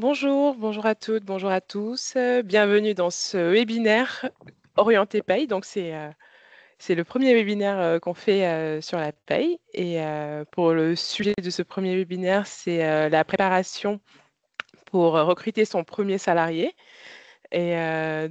Bonjour à toutes, bonjour à tous. Bienvenue dans ce webinaire orienté paye. Donc, c'est le premier webinaire qu'on fait sur la paye. Et pour le sujet de ce premier webinaire, c'est la préparation pour recruter son premier salarié. Et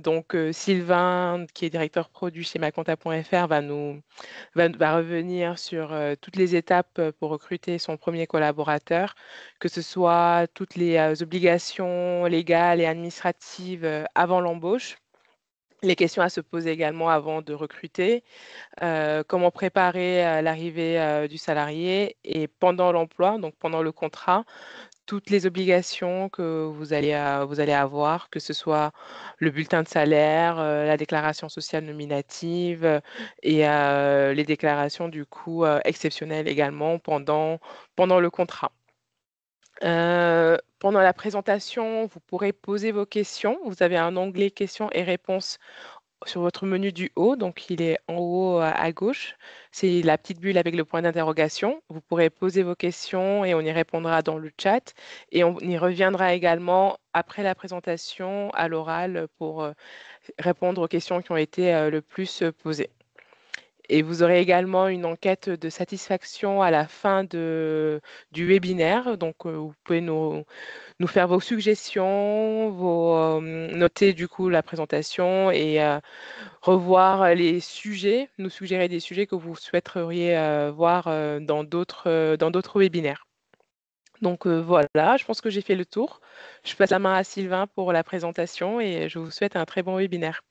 donc, Sylvain, qui est directeur produit chez maconta.fr, va revenir sur toutes les étapes pour recruter son premier collaborateur, que ce soit toutes les obligations légales et administratives avant l'embauche, les questions à se poser également avant de recruter, comment préparer l'arrivée du salarié et pendant l'emploi, donc pendant le contrat, toutes les obligations que vous allez avoir, que ce soit le bulletin de salaire, la déclaration sociale nominative et les déclarations du coup exceptionnelles également pendant le contrat. Pendant la présentation, vous pourrez poser vos questions. Vous avez un onglet questions et réponses sur votre menu du haut, donc il est en haut à gauche. C'est la petite bulle avec le point d'interrogation. Vous pourrez poser vos questions et on y répondra dans le chat. Et on y reviendra également après la présentation à l'oral pour répondre aux questions qui ont été le plus posées. Et vous aurez également une enquête de satisfaction à la fin du webinaire. Donc, vous pouvez nous faire vos suggestions, noter du coup la présentation et revoir les sujets, nous suggérer des sujets que vous souhaiteriez voir dans d'autres webinaires. Donc voilà, je pense que j'ai fait le tour. Je passe la main à Sylvain pour la présentation et je vous souhaite un très bon webinaire.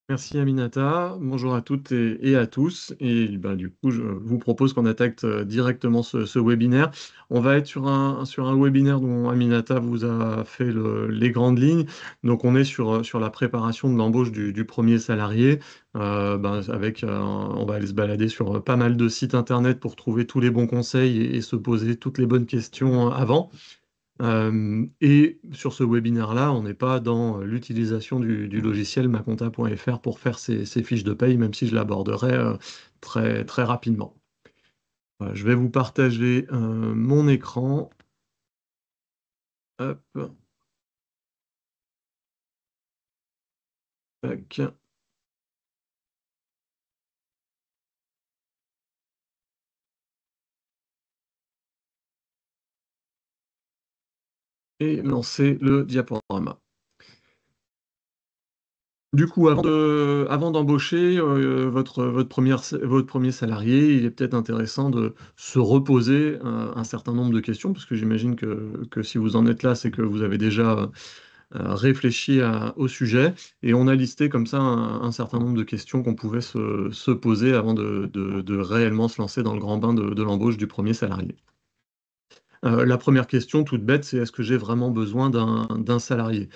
Merci Aminata, bonjour à toutes et à tous. Et du coup, je vous propose qu'on attaque directement ce webinaire. On va être sur un webinaire dont Aminata vous a fait les grandes lignes. Donc on est sur la préparation de l'embauche du premier salarié. On va aller se balader sur pas mal de sites internet pour trouver tous les bons conseils et se poser toutes les bonnes questions avant. Et sur ce webinaire-là, on n'est pas dans l'utilisation du logiciel maconta.fr pour faire ces fiches de paye, même si je l'aborderai très, très rapidement. Voilà, je vais vous partager mon écran. Hop. Tac. Et lancer le diaporama. Du coup, avant d'embaucher votre premier salarié, il est peut-être intéressant de se reposer un certain nombre de questions, parce que j'imagine que si vous en êtes là, c'est que vous avez déjà réfléchi au sujet. Et on a listé comme ça un certain nombre de questions qu'on pouvait se poser avant de réellement se lancer dans le grand bain de l'embauche du premier salarié. La première question toute bête, c'est: est-ce que j'ai vraiment besoin d'un salarié?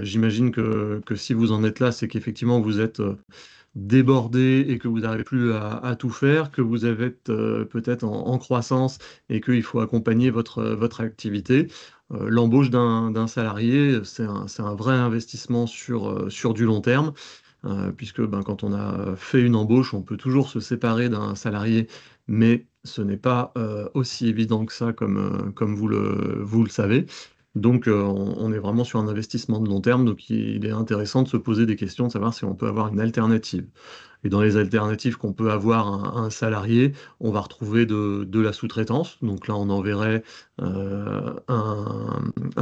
J'imagine que si vous en êtes là, c'est qu'effectivement vous êtes débordé et que vous n'arrivez plus à tout faire, que vous avez peut-être en croissance et qu'il faut accompagner votre activité. L'embauche d'un salarié, c'est un vrai investissement sur du long terme, puisque quand on a fait une embauche, on peut toujours se séparer d'un salarié, mais ce n'est pas aussi évident que ça comme vous le savez. Donc on est vraiment sur un investissement de long terme, donc il est intéressant de se poser des questions, de savoir si on peut avoir une alternative. Et dans les alternatives qu'on peut avoir à un salarié, on va retrouver de la sous-traitance. Donc là, on enverrait un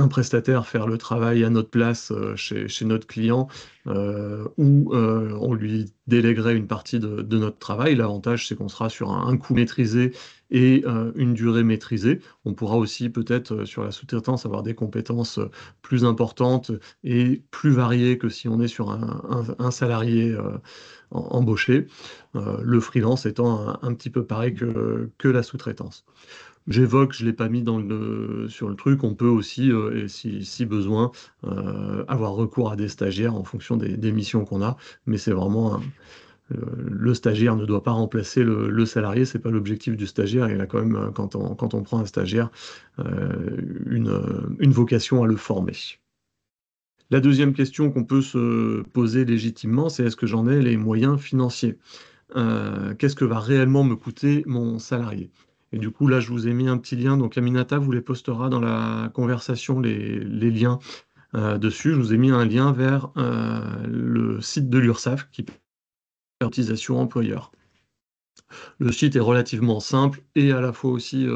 prestataire faire le travail à notre place chez notre client, ou on lui déléguerait une partie de notre travail. L'avantage, c'est qu'on sera sur un coût maîtrisé et une durée maîtrisée. On pourra aussi peut-être sur la sous-traitance avoir des compétences plus importantes et plus variées que si on est sur un salarié embauché, le freelance étant un petit peu pareil que la sous-traitance. J'évoque, je ne l'ai pas mis sur le truc, on peut aussi, et si besoin, avoir recours à des stagiaires en fonction des missions qu'on a, mais c'est vraiment le stagiaire ne doit pas remplacer le salarié, c'est pas l'objectif du stagiaire. Il a quand même, quand on prend un stagiaire, une vocation à le former. La deuxième question qu'on peut se poser légitimement, c'est: est-ce que j'en ai les moyens financiers? Qu'est-ce que va réellement me coûter mon salarié? Et du coup, là, je vous ai mis un petit lien. Donc, Aminata vous les postera dans la conversation, les liens dessus. Je vous ai mis un lien vers le site de l'URSSAF qui permet l'utilisation employeur. Le site est relativement simple et à la fois aussi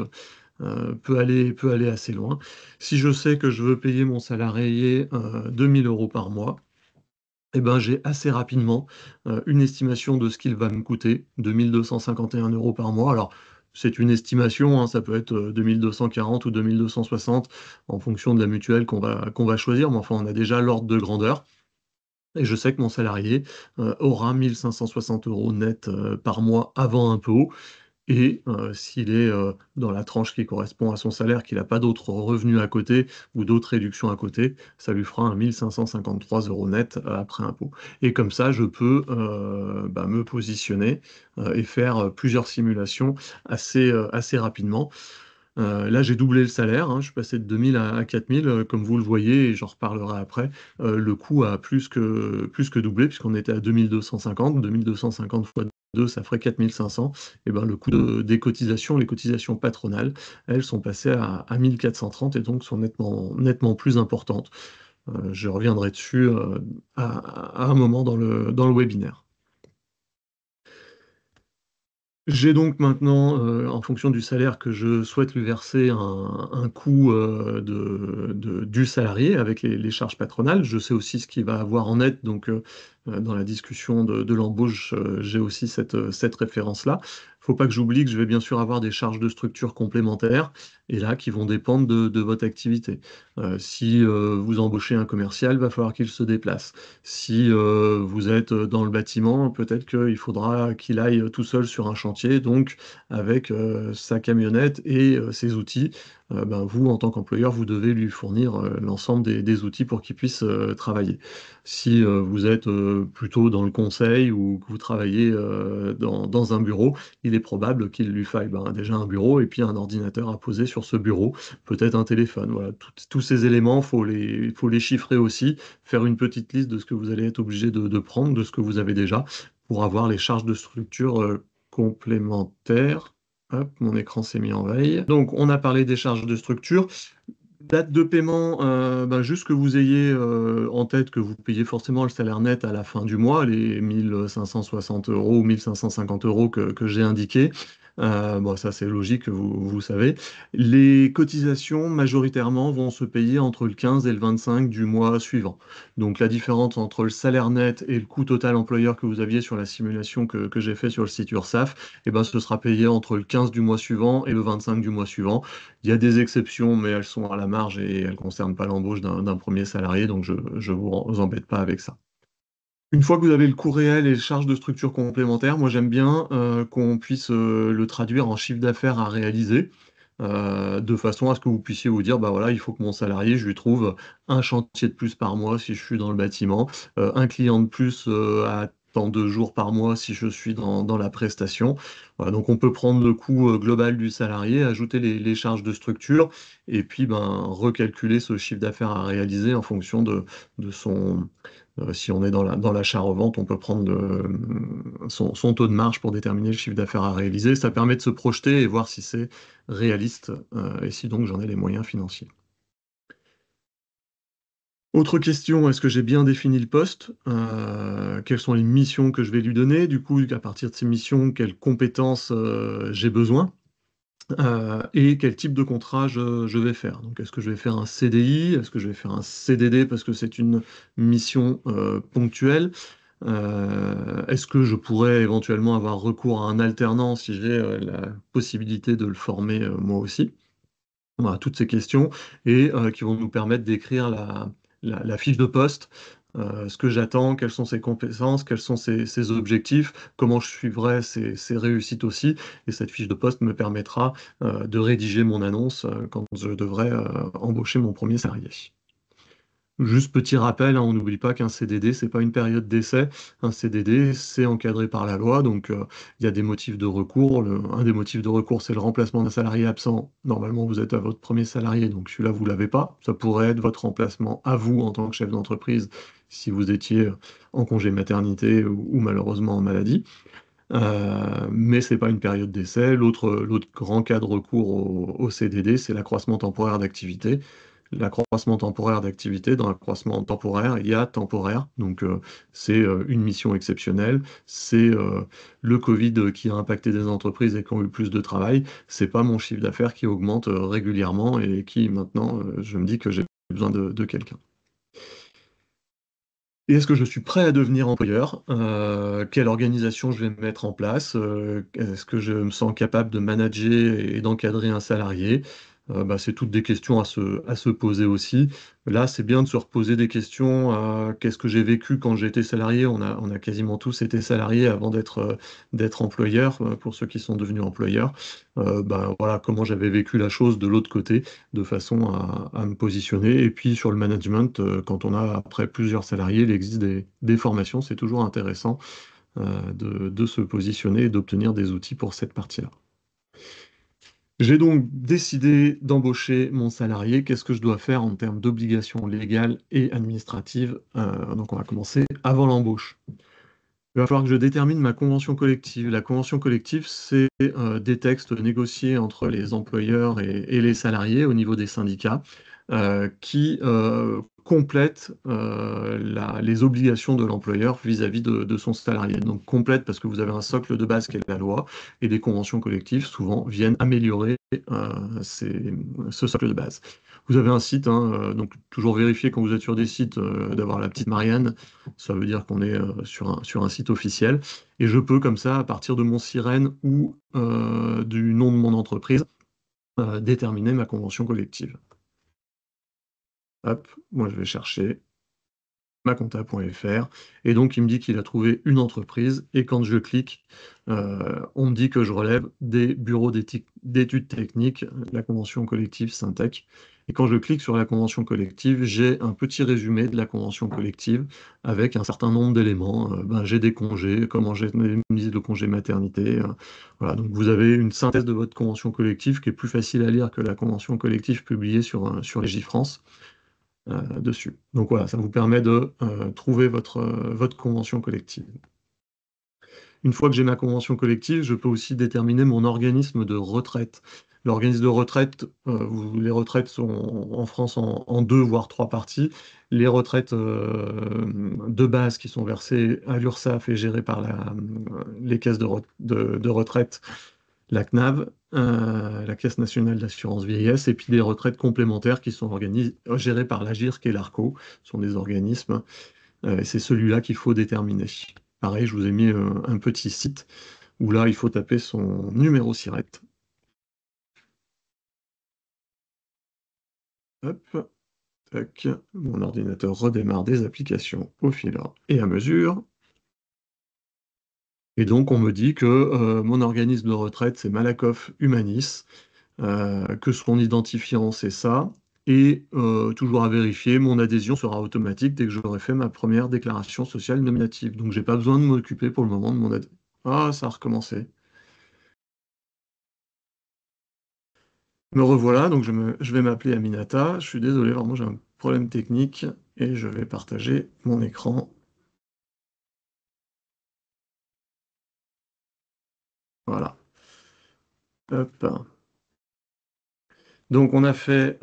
peut aller assez loin. Si je sais que je veux payer mon salarié 2 000 euros par mois, eh ben, j'ai assez rapidement une estimation de ce qu'il va me coûter, 2 251 euros par mois. Alors, c'est une estimation, hein, ça peut être 2 240 ou 2 260 en fonction de la mutuelle qu'on va choisir, mais enfin, on a déjà l'ordre de grandeur. Et je sais que mon salarié aura 1 560 € net par mois avant impôt. Et s'il est dans la tranche qui correspond à son salaire, qu'il n'a pas d'autres revenus à côté ou d'autres réductions à côté, ça lui fera un 1 553 € net après impôt. Et comme ça, je peux bah, me positionner et faire plusieurs simulations assez rapidement. Là, j'ai doublé le salaire, hein, je suis passé de 2 000 à 4 000, comme vous le voyez, et j'en reparlerai après. Le coût a plus que doublé, puisqu'on était à 2 250. 2 250 fois 2, ça ferait 4 500. Et ben, le coût des cotisations, les cotisations patronales, elles sont passées à 1 430 et donc sont nettement plus importantes. Je reviendrai dessus à un moment dans le webinaire. J'ai donc maintenant, en fonction du salaire que je souhaite lui verser, un coût du salarié avec les charges patronales. Je sais aussi ce qu'il va avoir en net, donc dans la discussion de l'embauche, j'ai aussi cette référence-là. Il ne faut pas que j'oublie que je vais bien sûr avoir des charges de structure complémentaires, et là, qui vont dépendre de votre activité. Si vous embauchez un commercial, il va falloir qu'il se déplace. Si vous êtes dans le bâtiment, peut-être qu'il faudra qu'il aille tout seul sur un chantier, donc avec sa camionnette et ses outils. Ben, vous, en tant qu'employeur, vous devez lui fournir l'ensemble des outils pour qu'il puisse travailler. Si vous êtes plutôt dans le conseil ou que vous travaillez dans un bureau, il est probable qu'il lui faille ben, déjà un bureau et puis un ordinateur à poser sur ce bureau, peut-être un téléphone. Voilà, tous ces éléments, faut les chiffrer aussi, faire une petite liste de ce que vous allez être obligé de prendre, de ce que vous avez déjà, pour avoir les charges de structure complémentaires. Hop, mon écran s'est mis en veille. Donc, on a parlé des charges de structure. Date de paiement, ben, juste que vous ayez en tête que vous payez forcément le salaire net à la fin du mois, les 1 560 € ou 1 550 € que j'ai indiqués. Bon, ça c'est logique, vous savez. Les cotisations majoritairement vont se payer entre le 15 et le 25 du mois suivant. Donc la différence entre le salaire net et le coût total employeur que vous aviez sur la simulation que j'ai fait sur le site URSSAF, eh ben, ce sera payé entre le 15 du mois suivant et le 25 du mois suivant. Il y a des exceptions, mais elles sont à la marge et elles ne concernent pas l'embauche d'un premier salarié, donc je ne vous embête pas avec ça. Une fois que vous avez le coût réel et les charges de structure complémentaires, moi j'aime bien qu'on puisse le traduire en chiffre d'affaires à réaliser, de façon à ce que vous puissiez vous dire, bah voilà, il faut que mon salarié, je lui trouve un chantier de plus par mois si je suis dans le bâtiment, un client de plus à tant de jours par mois si je suis dans la prestation. Voilà, donc on peut prendre le coût global du salarié, ajouter les charges de structure, et puis ben, recalculer ce chiffre d'affaires à réaliser en fonction de son si on est dans l'achat-revente, on peut prendre son taux de marge pour déterminer le chiffre d'affaires à réaliser. Ça permet de se projeter et voir si c'est réaliste et si donc j'en ai les moyens financiers. Autre question, est-ce que j'ai bien défini le poste? Quelles sont les missions que je vais lui donner? Du coup, à partir de ces missions, quelles compétences j'ai besoin? Et quel type de contrat je vais faire. Donc, est-ce que je vais faire un CDI? Est-ce que je vais faire un CDD parce que c'est une mission ponctuelle? Est-ce que je pourrais éventuellement avoir recours à un alternant si j'ai la possibilité de le former moi aussi? Voilà, toutes ces questions et qui vont nous permettre d'écrire la fiche de poste, ce que j'attends, quelles sont ses compétences, quels sont ses objectifs, comment je suivrai ses réussites aussi. Et cette fiche de poste me permettra de rédiger mon annonce quand je devrais embaucher mon premier salarié. Juste petit rappel, hein, on n'oublie pas qu'un CDD, c'est pas une période d'essai. Un CDD, c'est encadré par la loi, donc il y a des motifs de recours. Un des motifs de recours, c'est le remplacement d'un salarié absent. Normalement, vous êtes à votre premier salarié, donc celui-là, vous l'avez pas. Ça pourrait être votre remplacement à vous en tant que chef d'entreprise si vous étiez en congé maternité ou malheureusement en maladie. mais ce n'est pas une période d'essai. L'autre grand cas de recours au CDD, c'est l'accroissement temporaire d'activité. L'accroissement temporaire d'activité, dans l'accroissement temporaire, il y a temporaire, donc c'est une mission exceptionnelle, c'est le Covid qui a impacté des entreprises et qui ont eu plus de travail, c'est pas mon chiffre d'affaires qui augmente régulièrement et qui maintenant, je me dis que j'ai besoin de quelqu'un. Et est-ce que je suis prêt à devenir employeur? Quelle organisation je vais mettre en place? Est-ce que je me sens capable de manager et d'encadrer un salarié? Bah, c'est toutes des questions à se poser aussi. Là, c'est bien de se reposer des questions à qu'est-ce que j'ai vécu quand j'étais salarié? On a quasiment tous été salariés avant d'être employeur, pour ceux qui sont devenus employeurs. Bah, voilà, comment j'avais vécu la chose de l'autre côté de façon à me positionner. Et puis sur le management, quand on a après plusieurs salariés, il existe des formations, c'est toujours intéressant de se positionner et d'obtenir des outils pour cette partie-là. J'ai donc décidé d'embaucher mon salarié. Qu'est-ce que je dois faire en termes d'obligations légales et administratives? Donc on va commencer avant l'embauche. Il va falloir que je détermine ma convention collective. La convention collective, c'est des textes négociés entre les employeurs et les salariés au niveau des syndicats qui complètent les obligations de l'employeur vis-à-vis de son salarié. Donc complète parce que vous avez un socle de base qui est la loi et des conventions collectives souvent viennent améliorer ce socle de base. Vous avez un site, hein, donc toujours vérifier quand vous êtes sur des sites d'avoir la petite Marianne. Ça veut dire qu'on est sur un site officiel. Et je peux, comme ça, à partir de mon sirène ou du nom de mon entreprise, déterminer ma convention collective. Hop, moi je vais chercher maconta.fr. Et donc, il me dit qu'il a trouvé une entreprise. Et quand je clique, on me dit que je relève des bureaux d'études techniques, la convention collective Syntec. Et quand je clique sur la convention collective, j'ai un petit résumé de la convention collective avec un certain nombre d'éléments. Ben, j'ai des congés, comment j'ai mis le congé maternité. Voilà, donc vous avez une synthèse de votre convention collective qui est plus facile à lire que la convention collective publiée sur Légifrance dessus. Donc voilà, ça vous permet de trouver votre convention collective. Une fois que j'ai ma convention collective, je peux aussi déterminer mon organisme de retraite. L'organisme de retraite, les retraites sont en France en deux, voire trois parties. Les retraites de base qui sont versées à l'URSSAF et gérées par les caisses de retraite, la CNAV, la Caisse nationale d'assurance vieillesse, et puis des retraites complémentaires qui sont gérées par l'AGIRC et l'ARCO, ce sont des organismes, et c'est celui-là qu'il faut déterminer. Pareil, je vous ai mis un petit site où là, il faut taper son numéro SIRET. Hop, tac, mon ordinateur redémarre des applications au fur et à mesure. Et donc, on me dit que mon organisme de retraite, c'est Malakoff Humanis, que son identifiant, c'est ça. Et toujours à vérifier, mon adhésion sera automatique dès que j'aurai fait ma première déclaration sociale nominative. Donc, j'ai pas besoin de m'occuper pour le moment de mon adhésion. Ah, ça a recommencé. Me revoilà, donc je vais m'appeler Aminata. Je suis désolé, vraiment, j'ai un problème technique et je vais partager mon écran. Voilà. Hop. Donc, on a fait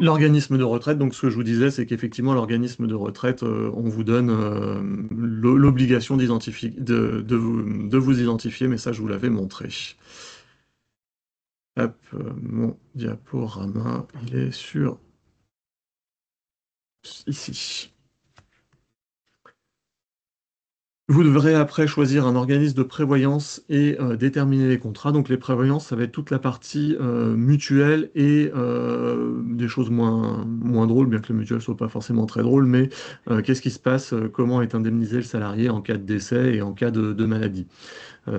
l'organisme de retraite. Donc, ce que je vous disais, c'est qu'effectivement, l'organisme de retraite, on vous donne l'obligation de vous identifier, mais ça, je vous l'avais montré. Hop, mon diaporama, il est sur ici. Vous devrez après choisir un organisme de prévoyance et déterminer les contrats. Donc les prévoyances, ça va être toute la partie mutuelle et des choses moins drôles, bien que le mutuel soit pas forcément très drôle, mais qu'est-ce qui se passe, comment est indemnisé le salarié en cas de décès et en cas de maladie.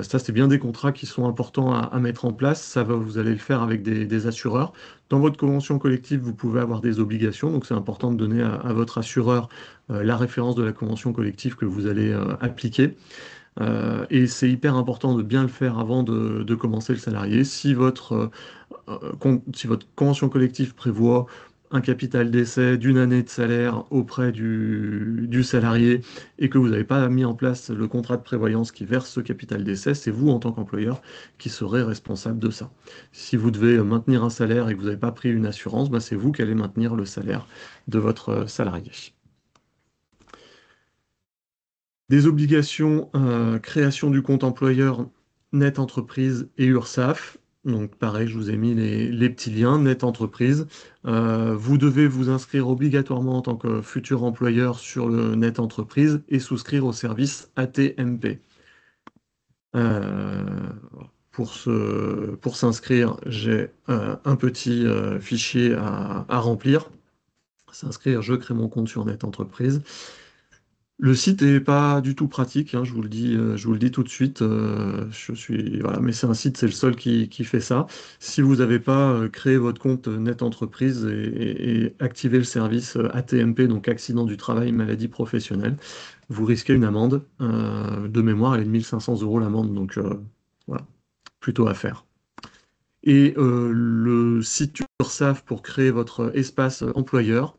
Ça, c'est bien des contrats qui sont importants à mettre en place. Vous allez le faire avec des assureurs. Dans votre convention collective, vous pouvez avoir des obligations, donc c'est important de donner à votre assureur la référence de la convention collective que vous allez appliquer. Et c'est hyper important de bien le faire avant de commencer le salarié. Si votre convention collective prévoit un capital d'essai d'une année de salaire auprès du salarié et que vous n'avez pas mis en place le contrat de prévoyance qui verse ce capital d'essai, c'est vous en tant qu'employeur qui serez responsable de ça. Si vous devez maintenir un salaire et que vous n'avez pas pris une assurance, bah, c'est vous qui allez maintenir le salaire de votre salarié. Des obligations, création du compte employeur, net entreprise et URSSAF. Donc pareil, je vous ai mis les petits liens, net entreprise. Vous devez vous inscrire obligatoirement en tant que futur employeur sur le net entreprise et souscrire au service ATMP. Euh, pour s'inscrire, j'ai un petit fichier à remplir. S'inscrire, je crée mon compte sur net entreprise. Le site est pas du tout pratique, hein, je vous le dis tout de suite. Voilà, mais c'est un site, c'est le seul qui fait ça. Si vous n'avez pas créé votre compte Net Entreprise et activé le service ATMP, donc accident du travail, maladie professionnelle, vous risquez une amende. De mémoire, elle est de 1 500 € l'amende, donc voilà, plutôt à faire. Et le site URSSAF pour créer votre espace employeur.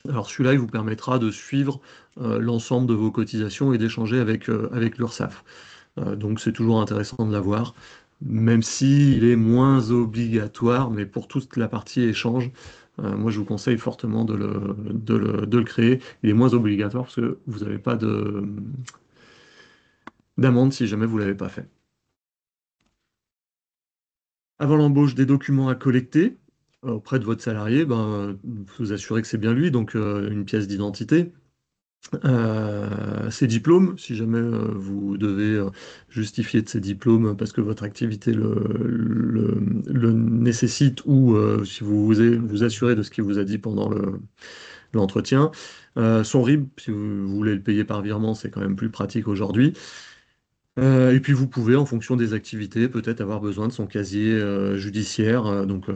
Alors celui-là, il vous permettra de suivre l'ensemble de vos cotisations et d'échanger avec l'URSSAF. Donc c'est toujours intéressant de l'avoir, même s'il est moins obligatoire, mais pour toute la partie échange, moi je vous conseille fortement de le créer. Il est moins obligatoire parce que vous n'avez pas d'amende si jamais vous ne l'avez pas fait. Avant l'embauche, des documents à collecter auprès de votre salarié, ben, vous assurez que c'est bien lui, donc une pièce d'identité. Ses diplômes, si jamais vous devez justifier de ces diplômes parce que votre activité le nécessite ou si vous assurez de ce qu'il vous a dit pendant l'entretien. Son RIB, si vous voulez le payer par virement, c'est quand même plus pratique aujourd'hui. Et puis vous pouvez, en fonction des activités, peut-être avoir besoin de son casier judiciaire, donc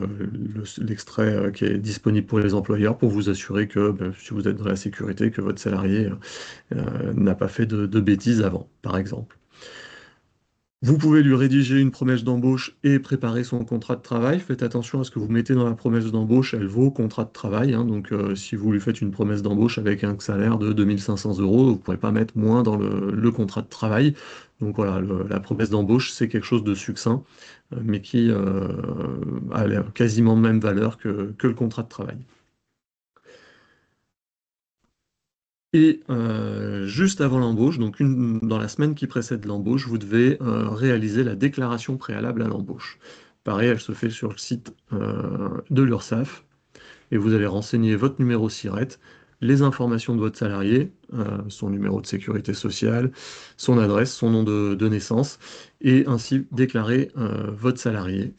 l'extrait qui est disponible pour les employeurs pour vous assurer que si vous êtes dans la sécurité, que votre salarié n'a pas fait de bêtises avant, par exemple. Vous pouvez lui rédiger une promesse d'embauche et préparer son contrat de travail. Faites attention à ce que vous mettez dans la promesse d'embauche, elle vaut contrat de travail, hein. Donc si vous lui faites une promesse d'embauche avec un salaire de 2 500 €, vous ne pourrez pas mettre moins dans le contrat de travail. Donc voilà, la promesse d'embauche, c'est quelque chose de succinct, mais qui a quasiment même valeur que le contrat de travail. Et juste avant l'embauche, donc dans la semaine qui précède l'embauche, vous devez réaliser la déclaration préalable à l'embauche. Pareil, elle se fait sur le site de l'URSSAF et vous allez renseigner votre numéro SIRET, les informations de votre salarié, son numéro de sécurité sociale, son adresse, son nom de naissance, et ainsi déclarer votre salarié.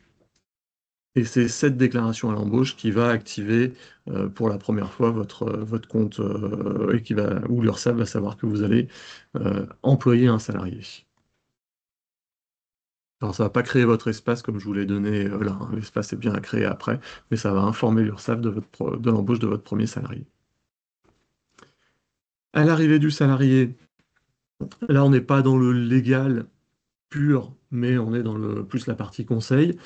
Et c'est cette déclaration à l'embauche qui va activer pour la première fois votre compte et où l'URSSAF va savoir que vous allez employer un salarié. Alors ça ne va pas créer votre espace comme je vous l'ai donné là, hein. L'espace est bien à créer après, mais ça va informer l'URSSAF de l'embauche de votre premier salarié. À l'arrivée du salarié, là on n'est pas dans le légal pur, mais on est dans plus la partie conseil.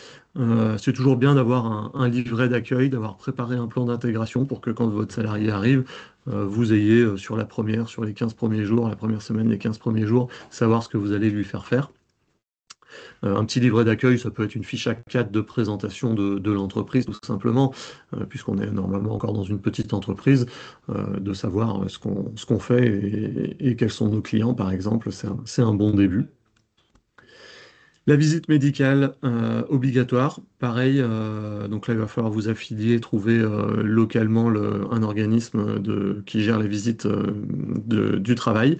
C'est toujours bien d'avoir un livret d'accueil, d'avoir préparé un plan d'intégration pour que quand votre salarié arrive, vous ayez sur les 15 premiers jours, la première semaine, les 15 premiers jours, savoir ce que vous allez lui faire faire. Un petit livret d'accueil, ça peut être une fiche A4 de présentation de l'entreprise, tout simplement, puisqu'on est normalement encore dans une petite entreprise, de savoir ce qu'on fait et quels sont nos clients, par exemple, c'est un bon début. La visite médicale obligatoire, pareil, donc là il va falloir vous affilier, trouver localement un organisme qui gère les visites du travail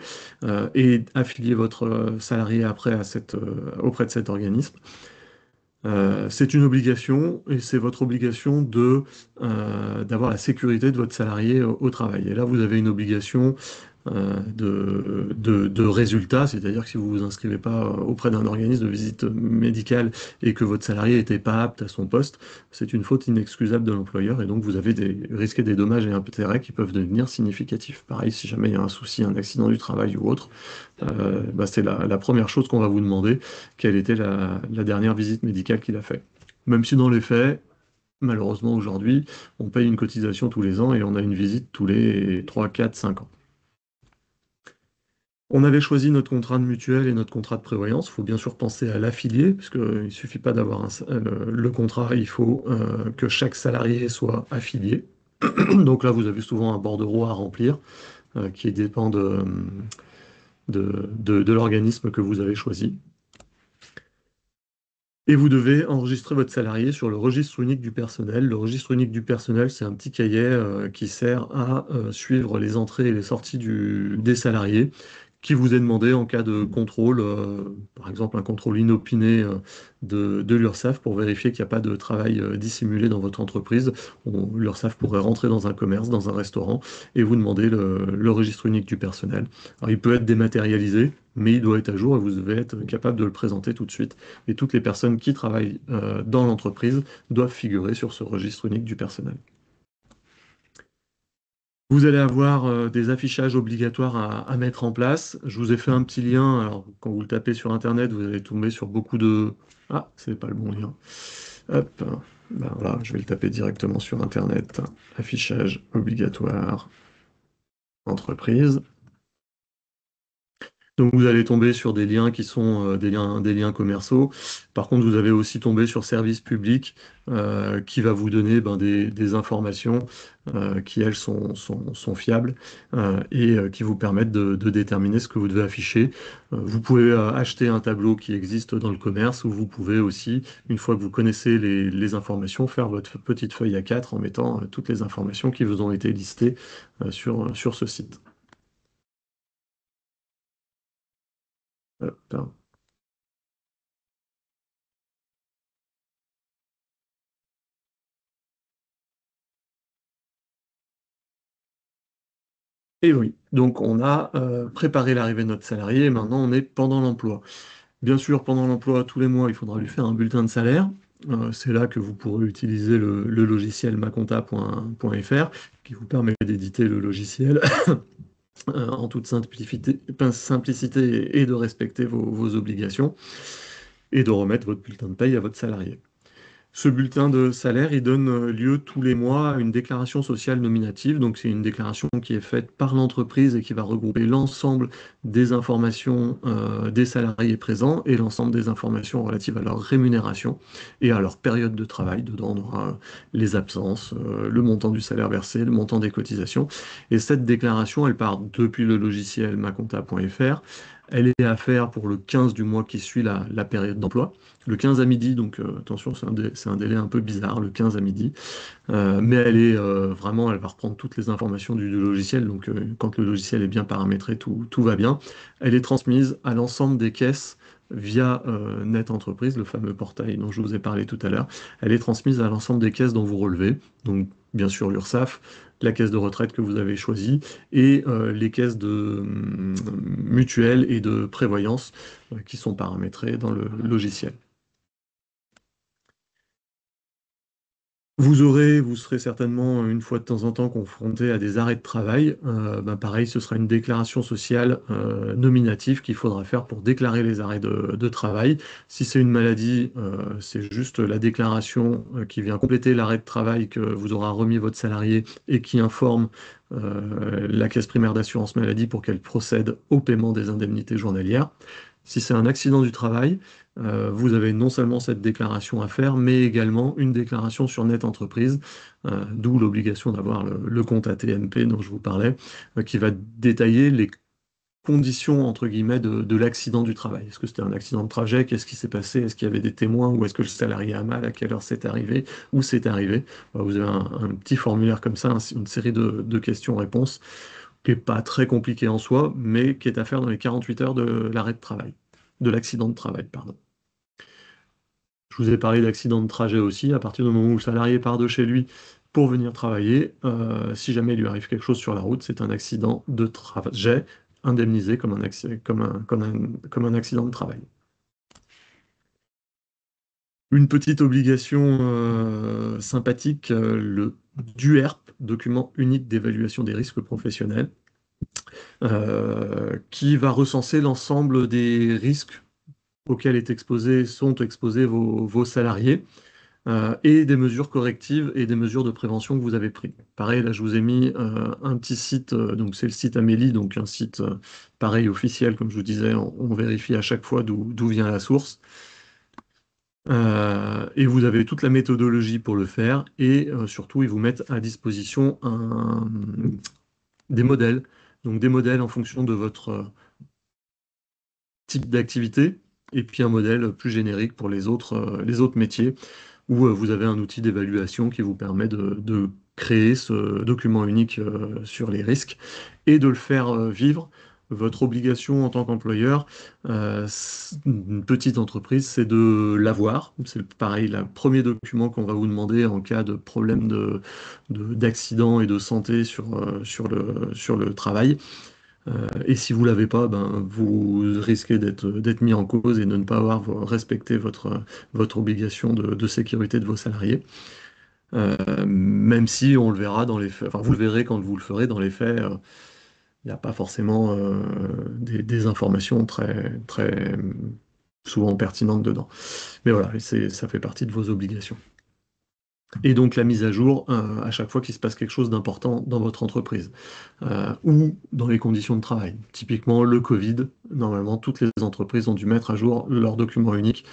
et affilier votre salarié après auprès de cet organisme. C'est une obligation et c'est votre obligation d'avoir la sécurité de votre salarié au travail. Et là, vous avez une obligation de résultat, c'est-à-dire que si vous ne vous inscrivez pas auprès d'un organisme de visite médicale et que votre salarié n'était pas apte à son poste, c'est une faute inexcusable de l'employeur et donc vous avez risqué des dommages et intérêts qui peuvent devenir significatifs. Pareil, si jamais il y a un souci, un accident du travail ou autre, c'est la première chose qu'on va vous demander, quelle était la dernière visite médicale qu'il a fait. Même si dans les faits, Malheureusement, aujourd'hui, on paye une cotisation tous les ans et on a une visite tous les 3, 4, 5 ans. On avait choisi notre contrat de mutuelle et notre contrat de prévoyance. Il faut bien sûr penser à l'affilié, puisqu'il ne suffit pas d'avoir le contrat, il faut que chaque salarié soit affilié. Donc là, vous avez souvent un bordereau à remplir qui dépend de l'organisme que vous avez choisi. Et vous devez enregistrer votre salarié sur le registre unique du personnel. Le registre unique du personnel, c'est un petit cahier qui sert à suivre les entrées et les sorties des salariés, qui vous est demandé en cas de contrôle, par exemple un contrôle inopiné de l'URSSAF pour vérifier qu'il n'y a pas de travail dissimulé dans votre entreprise. L'URSSAF pourrait rentrer dans un commerce, dans un restaurant, et vous demander le registre unique du personnel. Alors, il peut être dématérialisé, mais il doit être à jour et vous devez être capable de le présenter tout de suite. Et toutes les personnes qui travaillent dans l'entreprise doivent figurer sur ce registre unique du personnel. Vous allez avoir des affichages obligatoires à mettre en place. Je vous ai fait un petit lien. Alors, quand vous le tapez sur Internet, vous allez tomber sur beaucoup de... Ah, c'est pas le bon lien. Hop. Ben voilà, je vais le taper directement sur Internet. Affichage obligatoire entreprise. Donc vous allez tomber sur des liens qui sont des liens commerciaux. Par contre, vous avez aussi tombé sur service public qui va vous donner des informations qui, elles, sont fiables et qui vous permettent de déterminer ce que vous devez afficher. Vous pouvez acheter un tableau qui existe dans le commerce ou vous pouvez aussi, une fois que vous connaissez les informations, faire votre petite feuille A4 en mettant toutes les informations qui vous ont été listées sur ce site. Hop. Et oui, donc on a préparé l'arrivée de notre salarié et maintenant on est pendant l'emploi. Bien sûr, pendant l'emploi, tous les mois, il faudra lui faire un bulletin de salaire. C'est là que vous pourrez utiliser le logiciel maconta.fr qui vous permet d'éditer le logiciel en toute simplicité et de respecter vos obligations et de remettre votre bulletin de paye à votre salarié. Ce bulletin de salaire, il donne lieu tous les mois à une déclaration sociale nominative. Donc, c'est une déclaration qui est faite par l'entreprise et qui va regrouper l'ensemble des informations des salariés présents et l'ensemble des informations relatives à leur rémunération et à leur période de travail. Dedans, on aura les absences, le montant du salaire versé, le montant des cotisations. Et cette déclaration, elle part depuis le logiciel maconta.fr. Elle est à faire pour le 15 du mois qui suit la période d'emploi. Le 15 à midi, donc attention, c'est un délai un peu bizarre, le 15 à midi. Mais elle est vraiment, elle va reprendre toutes les informations du logiciel. Donc quand le logiciel est bien paramétré, tout va bien. Elle est transmise à l'ensemble des caisses via Net Entreprise, le fameux portail dont je vous ai parlé tout à l'heure. Elle est transmise à l'ensemble des caisses dont vous relevez. Donc bien sûr l'URSSAF, la caisse de retraite que vous avez choisie et les caisses de mutuelles et de prévoyance qui sont paramétrées dans le logiciel. Vous serez certainement une fois de temps en temps confronté à des arrêts de travail. Pareil, ce sera une déclaration sociale nominative qu'il faudra faire pour déclarer les arrêts de travail. Si c'est une maladie, c'est juste la déclaration qui vient compléter l'arrêt de travail que vous aura remis votre salarié et qui informe la caisse primaire d'assurance maladie pour qu'elle procède au paiement des indemnités journalières. Si c'est un accident du travail, vous avez non seulement cette déclaration à faire, mais également une déclaration sur Net Entreprise, d'où l'obligation d'avoir le compte ATMP dont je vous parlais, qui va détailler les conditions, entre guillemets, de l'accident du travail. Est-ce que c'était un accident de trajet? Qu'est-ce qui s'est passé? Est-ce qu'il y avait des témoins? Ou est-ce que le salarié a mal? À quelle heure c'est arrivé? Où c'est arrivé? Vous avez un petit formulaire comme ça, une série de questions-réponses, qui n'est pas très compliqué en soi, mais qui est à faire dans les 48 heures de l'arrêt de travail, de l'accident de travail, pardon. Je vous ai parlé d'accident de trajet aussi. À partir du moment où le salarié part de chez lui pour venir travailler, si jamais il lui arrive quelque chose sur la route, c'est un accident de trajet indemnisé comme un accident de travail. Une petite obligation sympathique, le DUERP, document unique d'évaluation des risques professionnels, qui va recenser l'ensemble des risques auxquels sont exposés vos salariés. et des mesures correctives et des mesures de prévention que vous avez prises. Pareil, là, je vous ai mis un petit site, donc c'est le site Amélie, donc un site pareil officiel, comme je vous disais, on vérifie à chaque fois d'où vient la source. Et vous avez toute la méthodologie pour le faire, et surtout, ils vous mettent à disposition des modèles, donc des modèles en fonction de votre type d'activité, et puis un modèle plus générique pour les autres métiers, où vous avez un outil d'évaluation qui vous permet de créer ce document unique sur les risques et de le faire vivre. Votre obligation en tant qu'employeur, une petite entreprise, c'est de l'avoir. C'est pareil, le premier document qu'on va vous demander en cas de problème d'accident et de santé sur le travail. Et si vous l'avez pas, ben, vous risquez d'être mis en cause et de ne pas avoir respecté votre obligation de sécurité de vos salariés. Même si on le verra dans les faits, enfin vous le verrez quand vous le ferez dans les faits, il n'y a pas forcément des informations très souvent pertinentes dedans. Mais voilà, ça fait partie de vos obligations. Et donc la mise à jour à chaque fois qu'il se passe quelque chose d'important dans votre entreprise ou dans les conditions de travail. Typiquement le Covid, normalement toutes les entreprises ont dû mettre à jour leur document unique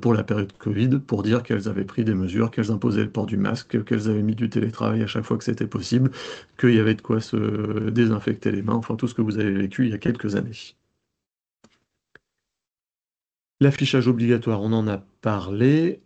pour la période Covid pour dire qu'elles avaient pris des mesures, qu'elles imposaient le port du masque, qu'elles avaient mis du télétravail à chaque fois que c'était possible, qu'il y avait de quoi se désinfecter les mains, enfin tout ce que vous avez vécu il y a quelques années. L'affichage obligatoire, on en a parlé.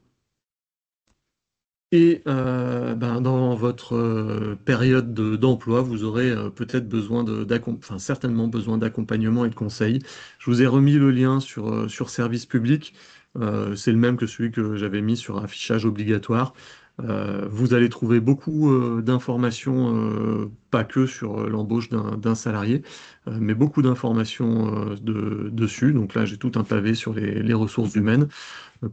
Et ben, dans votre période d'emploi, vous aurez peut-être besoin enfin, certainement besoin d'accompagnement et de conseils. Je vous ai remis le lien sur service public. C'est le même que celui que j'avais mis sur affichage obligatoire. Vous allez trouver beaucoup d'informations, pas que sur l'embauche d'un salarié, mais beaucoup d'informations dessus. Donc là, j'ai tout un pavé sur les ressources humaines.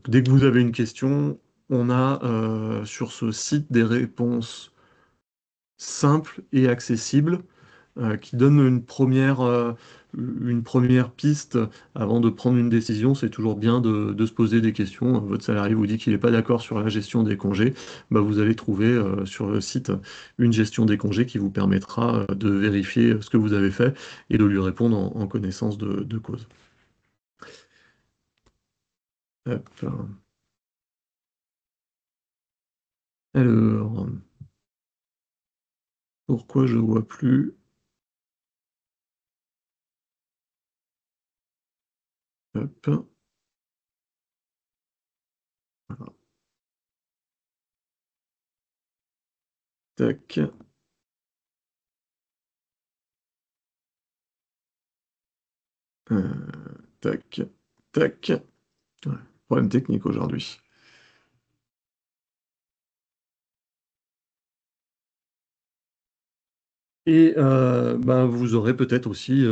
Dès que vous avez une question, on a sur ce site des réponses simples et accessibles qui donnent une première piste avant de prendre une décision. C'est toujours bien de se poser des questions. Votre salarié vous dit qu'il n'est pas d'accord sur la gestion des congés. Bah, vous allez trouver sur le site une gestion des congés qui vous permettra de vérifier ce que vous avez fait et de lui répondre en connaissance de cause. Hop. Alors, pourquoi je vois plus? Hop. Voilà. Tac. Tac. Tac. Ouais, problème technique aujourd'hui. Et ben, vous aurez peut-être aussi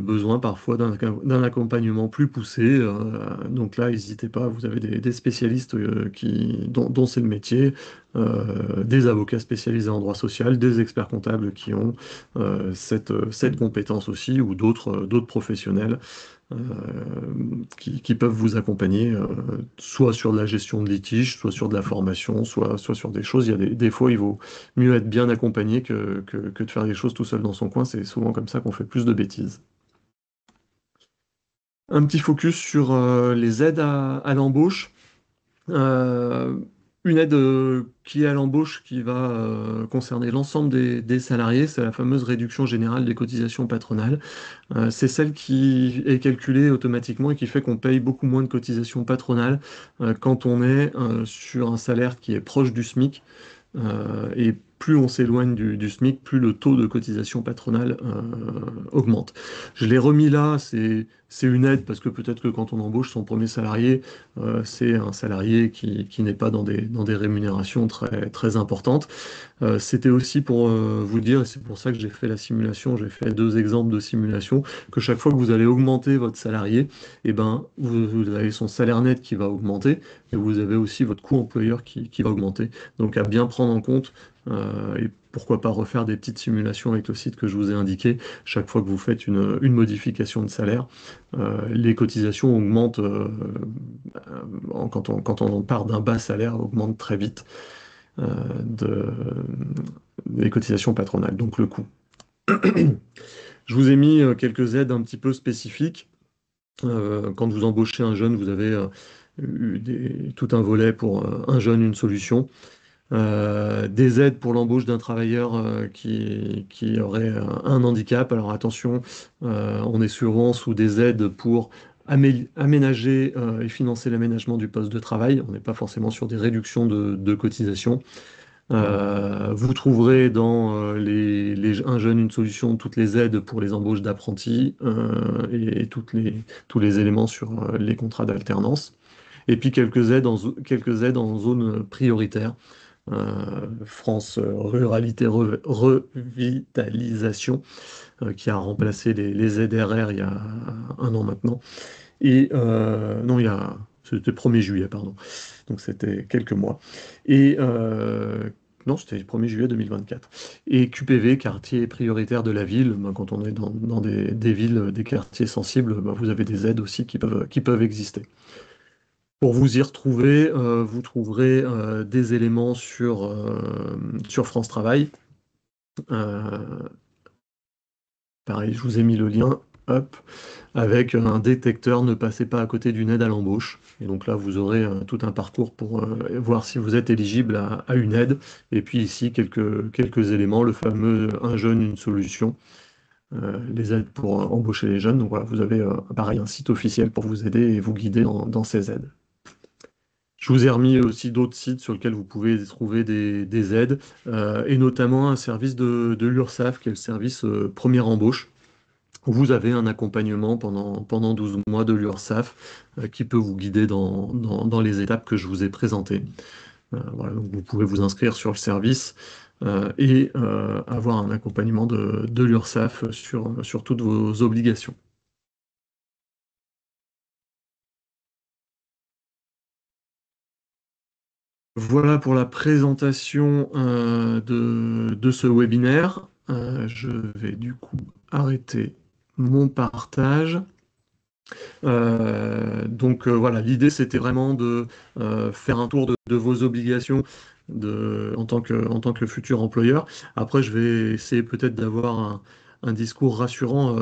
besoin parfois d'un accompagnement plus poussé. Donc là, n'hésitez pas, vous avez des spécialistes dont c'est le métier, des avocats spécialisés en droit social, des experts comptables qui ont cette compétence aussi, ou d'autres professionnels euh, qui peuvent vous accompagner, soit sur de la gestion de litige, soit sur de la formation, soit sur des choses. Il y a des fois, il vaut mieux être bien accompagné que de faire des choses tout seul dans son coin. C'est souvent comme ça qu'on fait plus de bêtises. Un petit focus sur les aides à l'embauche. Euh, une aide qui est à l'embauche qui va concerner l'ensemble des salariés, c'est la fameuse réduction générale des cotisations patronales. C'est celle qui est calculée automatiquement et qui fait qu'on paye beaucoup moins de cotisations patronales quand on est sur un salaire qui est proche du SMIC. Et plus on s'éloigne du SMIC, plus le taux de cotisation patronale augmente. Je l'ai remis là, c'est une aide parce que peut-être que quand on embauche son premier salarié, c'est un salarié qui n'est pas dans des rémunérations très importantes. C'était aussi pour vous dire, et c'est pour ça que j'ai fait la simulation, j'ai fait deux exemples de simulation, que chaque fois que vous allez augmenter votre salarié, eh ben, vous avez son salaire net qui va augmenter, et vous avez aussi votre coût employeur qui va augmenter. Donc à bien prendre en compte, et pourquoi pas refaire des petites simulations avec le site que je vous ai indiqué. Chaque fois que vous faites une modification de salaire, les cotisations augmentent, quand on part d'un bas salaire, augmentent très vite euh, de, les cotisations patronales, donc le coût. Je vous ai mis quelques aides un petit peu spécifiques. Quand vous embauchez un jeune, vous avez tout un volet pour un jeune, une solution. Des aides pour l'embauche d'un travailleur qui aurait un handicap. Alors attention, on est souvent sous des aides pour aménager et financer l'aménagement du poste de travail. On n'est pas forcément sur des réductions de cotisations. Vous trouverez dans Un jeune, une solution, toutes les aides pour les embauches d'apprentis et tous les éléments sur les contrats d'alternance. Et puis quelques aides en zone prioritaire. France Ruralité Revitalisation, qui a remplacé les ZRR il y a un an maintenant. Non, c'était le 1er juillet, pardon. Donc c'était quelques mois. Et non, c'était le 1er juillet 2024. Et QPV, quartier prioritaire de la ville, ben, quand on est dans des villes, des quartiers sensibles, ben, vous avez des aides aussi qui peuvent exister. Pour vous y retrouver, vous trouverez des éléments sur France Travail. Euh, Pareil, je vous ai mis le lien, hop, avec un détecteur, ne passez pas à côté d'une aide à l'embauche. Et donc là, vous aurez tout un parcours pour voir si vous êtes éligible à une aide. Et puis ici, quelques éléments, le fameux un jeune, une solution, les aides pour embaucher les jeunes. Donc voilà, vous avez pareil un site officiel pour vous aider et vous guider dans ces aides. Je vous ai remis aussi d'autres sites sur lesquels vous pouvez trouver des aides, et notamment un service de l'URSSAF, qui est le service première embauche. Vous avez un accompagnement pendant 12 mois de l'URSSAF qui peut vous guider dans les étapes que je vous ai présentées. Voilà, donc vous pouvez vous inscrire sur le service et avoir un accompagnement de l'URSSAF sur toutes vos obligations. Voilà pour la présentation de ce webinaire. Je vais du coup arrêter mon partage. Voilà, l'idée c'était vraiment de faire un tour de vos obligations en tant que futur employeur. Après, je vais essayer peut-être d'avoir un discours rassurant.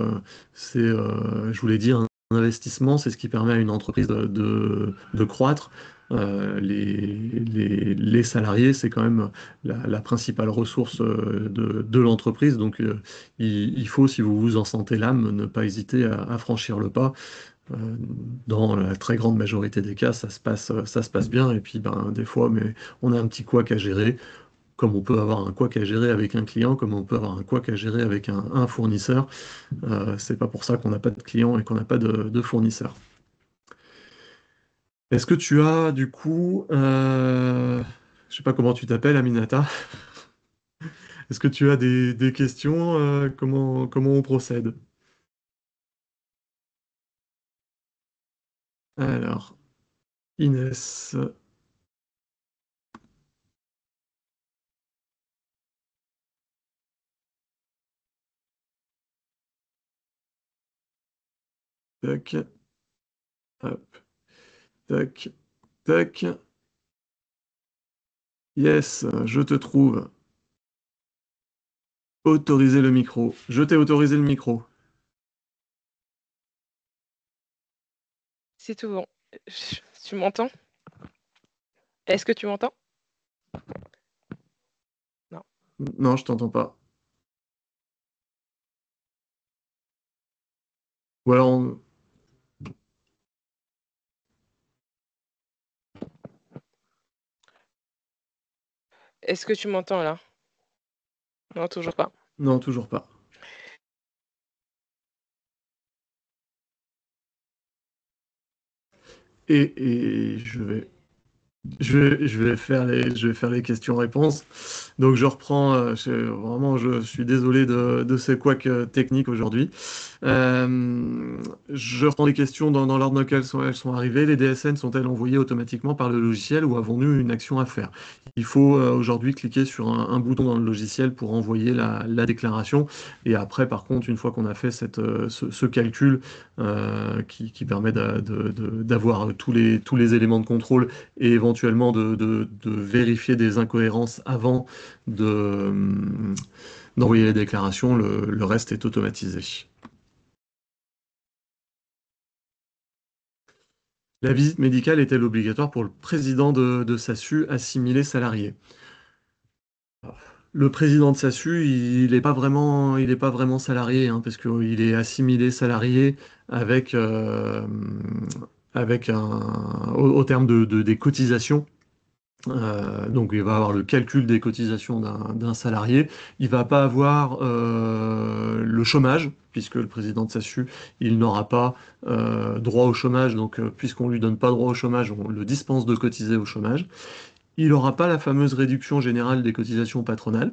Je vous l'ai dit, un investissement, c'est ce qui permet à une entreprise de croître. Les salariés, c'est quand même la principale ressource de l'entreprise. Donc, il faut, si vous vous en sentez l'âme, ne pas hésiter à franchir le pas. Dans la très grande majorité des cas, ça se passe bien. Et puis, ben, des fois, mais on a un petit couac à gérer, comme on peut avoir un couac à gérer avec un client, comme on peut avoir un couac à gérer avec un fournisseur. C'est pas pour ça qu'on n'a pas de client et qu'on n'a pas de fournisseur. Est-ce que tu as, du coup, je sais pas comment tu t'appelles, Aminata, est-ce que tu as des questions? Comment on procède? Alors, Inès, tac, hop, tac, tac. Yes, je te trouve. Autoriser le micro. Je t'ai autorisé le micro. C'est tout bon. Tu m'entends? Est-ce que tu m'entends? Non. Non, je t'entends pas. Ou alors, Est-ce que tu m'entends là? Non, toujours pas. non, toujours pas. Et je vais Je vais faire les questions-réponses. Donc je reprends, vraiment, je suis désolé de ces couacs techniques aujourd'hui. Euh, je reprends les questions dans l'ordre dans lequel elles sont arrivées. Les DSN sont-elles envoyées automatiquement par le logiciel ou avons-nous une action à faire? Il faut aujourd'hui cliquer sur un bouton dans le logiciel pour envoyer la déclaration. Et après, par contre, une fois qu'on a fait ce calcul qui permet d'avoir tous les éléments de contrôle et éventuellement de vérifier des incohérences avant de, d'envoyer les déclarations, le reste est automatisé. La visite médicale est-elle obligatoire pour le président de SASU assimilé salarié? Le président de SASU, il est pas vraiment salarié, hein, parce qu'il est assimilé salarié avec, avec au terme des cotisations. Donc il va avoir le calcul des cotisations d'un salarié. Il va pas avoir le chômage, puisque le président de SASU, il n'aura pas droit au chômage. Donc puisqu'on lui donne pas droit au chômage, on le dispense de cotiser au chômage. Il n'aura pas la fameuse réduction générale des cotisations patronales.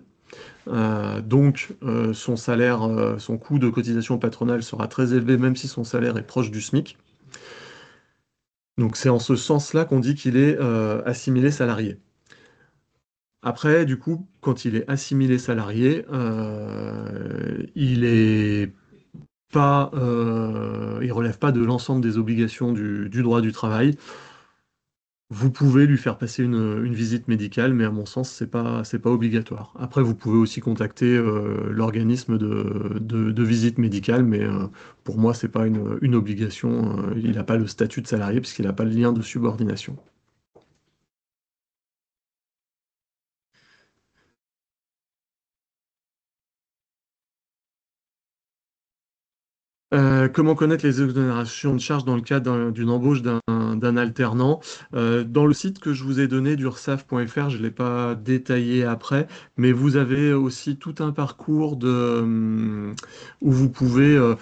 Son salaire, son coût de cotisation patronale sera très élevé, même si son salaire est proche du SMIC. Donc c'est en ce sens-là qu'on dit qu'il est assimilé salarié. Après, du coup, quand il est assimilé salarié, il relève pas de l'ensemble des obligations du droit du travail. Vous pouvez lui faire passer une visite médicale, mais à mon sens, c'est pas obligatoire. Après, vous pouvez aussi contacter l'organisme de visite médicale, mais pour moi, c'est pas une obligation. Il n'a pas le statut de salarié puisqu'il n'a pas le lien de subordination. Comment connaître les exonérations de charges dans le cadre d'une embauche d'un alternant? Dans le site que je vous ai donné d'URSSAF.fr, je ne l'ai pas détaillé après, mais vous avez aussi tout un parcours où vous pouvez euh,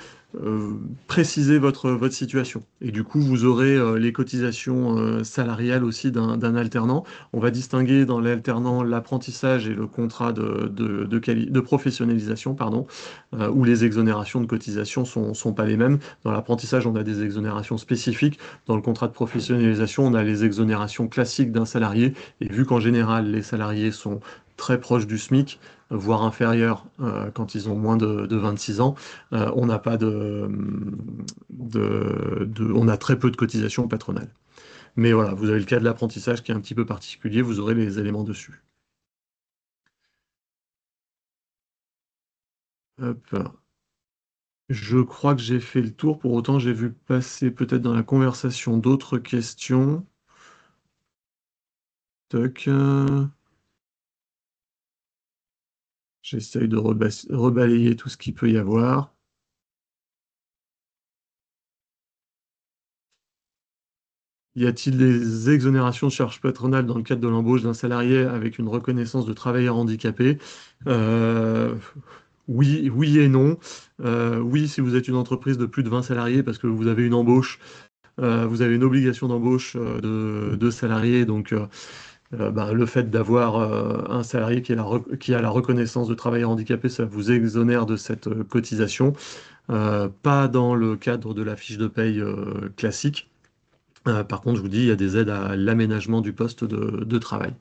préciser votre situation. Et du coup, vous aurez les cotisations salariales aussi d'un alternant. On va distinguer dans l'alternant l'apprentissage et le contrat de professionnalisation, pardon, où les exonérations de cotisation sont pas les mêmes. Dans l'apprentissage, on a des exonérations spécifiques. Dans le contrat de professionnalisation, on a les exonérations classiques d'un salarié. Et vu qu'en général, les salariés sont très proches du SMIC, voire inférieurs quand ils ont moins de 26 ans, on n'a pas on a très peu de cotisations patronales. Mais voilà, vous avez le cas de l'apprentissage qui est un petit peu particulier, vous aurez les éléments dessus. Hop. Je crois que j'ai fait le tour. Pour autant, j'ai vu passer peut-être dans la conversation d'autres questions. Toc. J'essaye de rebalayer tout ce qu'il peut y avoir. Y a-t-il des exonérations de charges patronales dans le cadre de l'embauche d'un salarié avec une reconnaissance de travailleur handicapé? Euh, oui, oui et non. Oui, si vous êtes une entreprise de plus de 20 salariés parce que vous avez une embauche, vous avez une obligation d'embauche de salariés, donc le fait d'avoir un salarié qui a la reconnaissance de travailleur handicapé, ça vous exonère de cette cotisation. Pas dans le cadre de la fiche de paye classique. Par contre, je vous dis, il y a des aides à l'aménagement du poste de travail.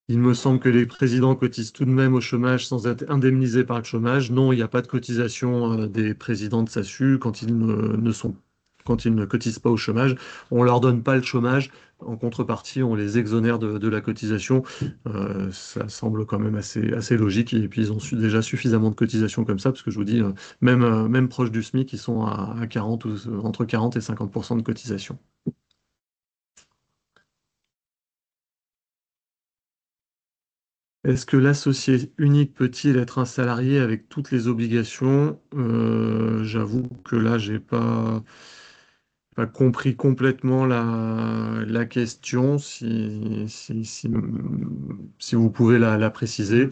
Il me semble que les présidents cotisent tout de même au chômage sans être indemnisés par le chômage. Non, il n'y a pas de cotisation des présidents de SASU quand ils ne cotisent pas au chômage. On leur donne pas le chômage. En contrepartie, on les exonère de la cotisation. Ça semble quand même assez logique. Et puis, ils ont déjà suffisamment de cotisations comme ça, parce que je vous dis, même proche du SMIC, ils sont à 40 ou entre 40 et 50% de cotisation. Est-ce que l'associé unique peut-il être un salarié avec toutes les obligations? J'avoue que là, j'ai pas compris complètement la question. Si vous pouvez la préciser.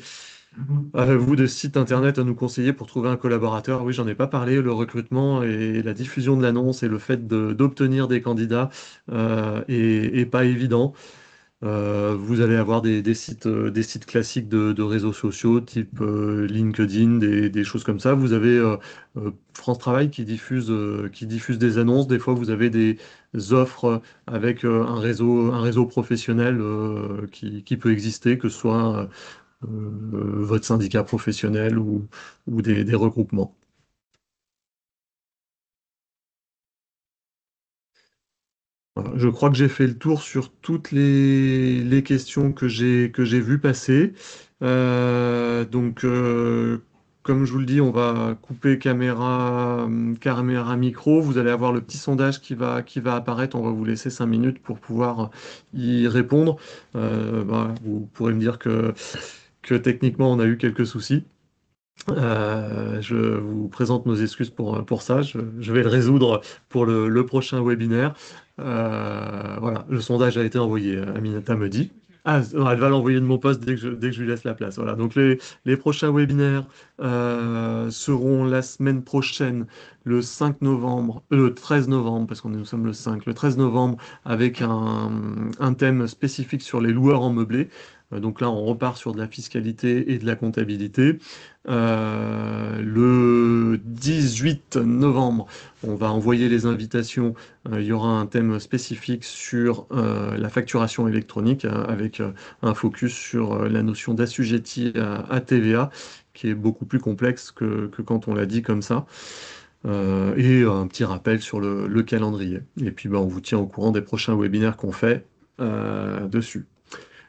Avez-vous des sites internet à nous conseiller pour trouver un collaborateur? Oui, j'en ai pas parlé. Le recrutement et la diffusion de l'annonce et le fait d'obtenir des candidats est pas évident. Vous allez avoir des sites classiques de réseaux sociaux, type LinkedIn, des choses comme ça. Vous avez France Travail qui diffuse des annonces. Des fois, vous avez des offres avec un réseau professionnel qui peut exister, que ce soit votre syndicat professionnel ou des regroupements. Voilà. Je crois que j'ai fait le tour sur toutes les questions que j'ai vues passer. Donc, comme je vous le dis, on va couper caméra micro. Vous allez avoir le petit sondage qui va apparaître. On va vous laisser 5 minutes pour pouvoir y répondre. Vous pourrez me dire que techniquement, on a eu quelques soucis. Je vous présente nos excuses pour ça. Je vais le résoudre pour le prochain webinaire. Voilà, le sondage a été envoyé, Aminata me dit. Ah, non, elle va l'envoyer de mon poste dès que je lui laisse la place. Voilà, donc les prochains webinaires seront la semaine prochaine, le 5 novembre, le 13 novembre, parce qu'on nous sommes le 5, le 13 novembre, avec un thème spécifique sur les loueurs en meublé. Donc là, on repart sur de la fiscalité et de la comptabilité. Le 18 novembre, on va envoyer les invitations. Il y aura un thème spécifique sur la facturation électronique avec un focus sur la notion d'assujetti à TVA, qui est beaucoup plus complexe que quand on l'a dit comme ça. Et un petit rappel sur le calendrier. Et puis, on vous tient au courant des prochains webinaires qu'on fait dessus.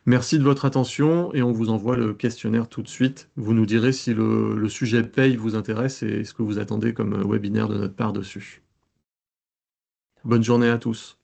Merci de votre attention et on vous envoie le questionnaire tout de suite. Vous nous direz si le sujet paye vous intéresse et ce que vous attendez comme webinaire de notre part dessus. Bonne journée à tous.